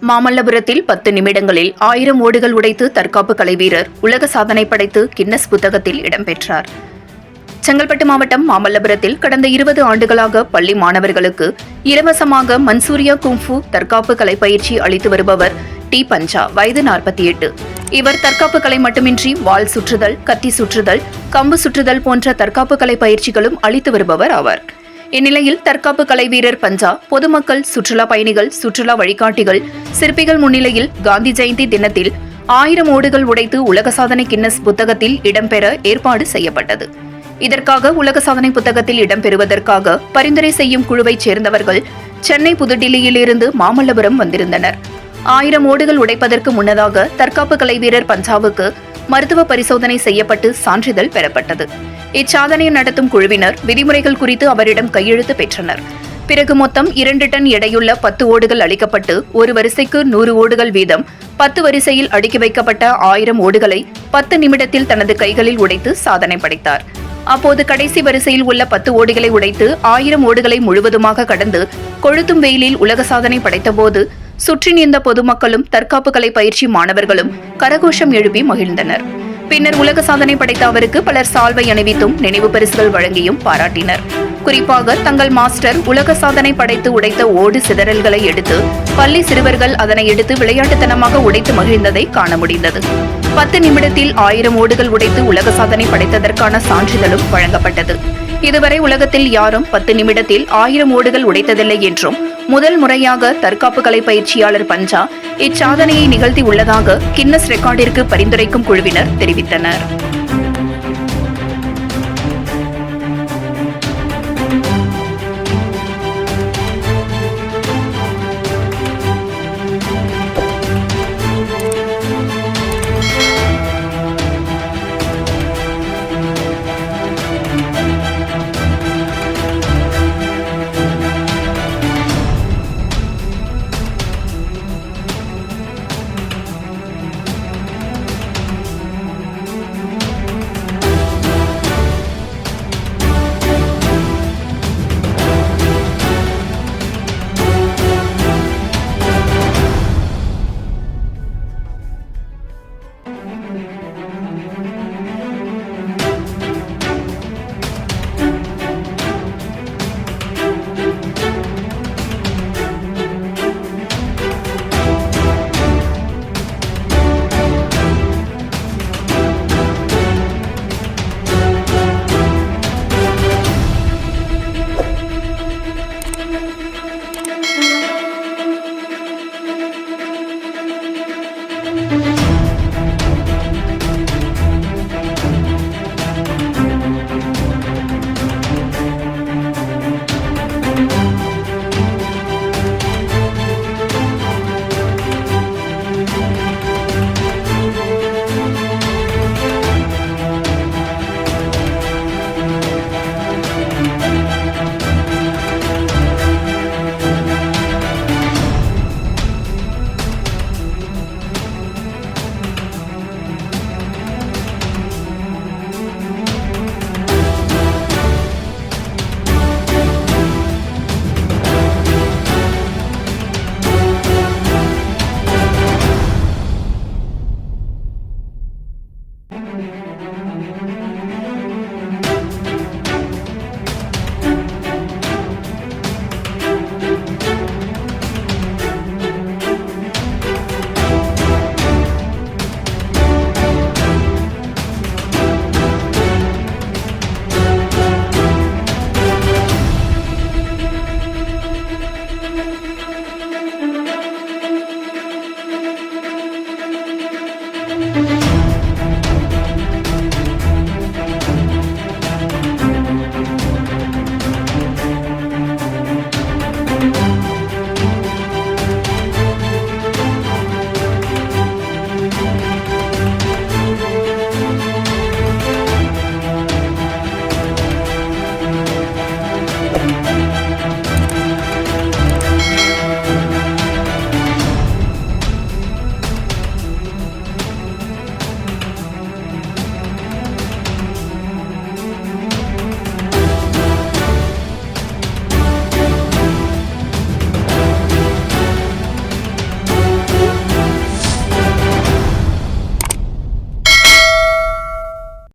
மாமல்லபுரத்தில் 10 நிமிடங்களில் 1000 ஓடுகள் உடைத்து தற்காப்பு கலை வீரர் உலக சாதனை படைத்து கின்னஸ் புத்தகத்தில் இடம்பெற்றார். செங்கல்பட்டு மாவட்டம் மாமல்லபுரத்தில் கடந்த 20 ஆண்டுகளாக பள்ளி மாணவர்களுக்கு இலவசமாக மன்சூரியா குங்ஃபு தற்காப்பு கலை பயிற்சி அளித்து வருபவர் டி. பஞ்சா, வயது 48. இவர் தற்காப்பு கலை மட்டுமின்றி வாள் சுற்றுதல், கத்தி சுற்றுதல், கம்பு சுற்றுதல் போன்ற தற்காப்பு கலை பயிற்சிகளும் அளித்து வருபவர் ஆவார். இந்நிலையில் தற்காப்பு கலை வீரர் பஞ்சா பொதுமக்கள், சுற்றுலா பயணிகள், சுற்றுலா வழிகாட்டிகள், சிற்பிகள் முன்னிலையில் காந்தி ஜெயந்தி தினத்தில் 1000 ஓடுகள் உடைத்து உலக சாதனை கின்னஸ் புத்தகத்தில் இடம்பெற ஏற்பாடு செய்யப்பட்டது. இதற்காக உலக சாதனை புத்தகத்தில் இடம்பெறுவதற்காக பரிந்துரை செய்யும் குழுவைச் சேர்ந்தவர்கள் சென்னை, புதுடில்லியிலிருந்து மாமல்லபுரம் வந்திருந்தனர். 1000 ஓடுகள் உடைப்பதற்கு முன்னதாக தற்காப்பு கலை வீரர் பஞ்சாவுக்கு மருத்துவ பரிசோதனை செய்யப்பட்டு சான்றிதழ் பெறப்பட்டது. இச்சாதனையை நடத்தும் குழுவினர் விதிமுறைகள் குறித்து அவரிடம் கையெழுத்து பெற்றனர். பிறகு மொத்தம் 2 டன் எடையுள்ள 10 ஓடுகள் அளிக்கப்பட்டு ஒரு வரிசைக்கு 100 ஓடுகள் வீதம் 10 வரிசையில் அடுக்கி வைக்கப்பட்ட 1000 ஓடுகளை 10 நிமிடத்தில் தனது கைகளில் உடைத்து சாதனை படைத்தார். அப்போது கடைசி வரிசையில் உள்ள 10 ஓடுகளை உடைத்து 1000 ஓடுகளை முழுவதுமாக கடந்து கொளுத்தும் வெயிலில் உலக சாதனை படைத்தபோது சுற்றி நின்ற பொதுமக்களும் தற்காப்பு கலை பயிற்சி மாணவர்களும் கரகோஷம் எழுப்பி மகிழ்ந்தனர். பின்னர் உலக சாதனை படைத்த அவருக்கு பலர் சால்வை அணிவித்தும் நினைவு பரிசுகள் வழங்கியும் பாராட்டினர். குறிப்பாக தங்கள் மாஸ்டர் உலக சாதனை படைத்து உடைத்த ஓடு சிதறல்களை எடுத்து பள்ளி சிறுவர்கள் அதனை எடுத்து விளையாட்டுத்தனமாக உடைத்து மகிழ்ந்ததை காண முடிந்தது. 10 நிமிடத்தில் 1000 ஓடுகள் உடைத்து உலக சாதனை படைத்ததற்கான சான்றிதழும் வழங்கப்பட்டது. இதுவரை உலகத்தில் யாரும் 10 நிமிடத்தில் 1000 ஓடுகள் உடைத்ததில்லை என்றும் முதல் முறையாக தற்காப்பு கலை பயிற்சியாளர் பஞ்சா இச்சாதனையை நிகழ்த்தி உள்ளதாக கின்னஸ் ரெக்கார்டிற்கு பரிந்துரைக்கும் குழுவினர் தெரிவித்தனர்.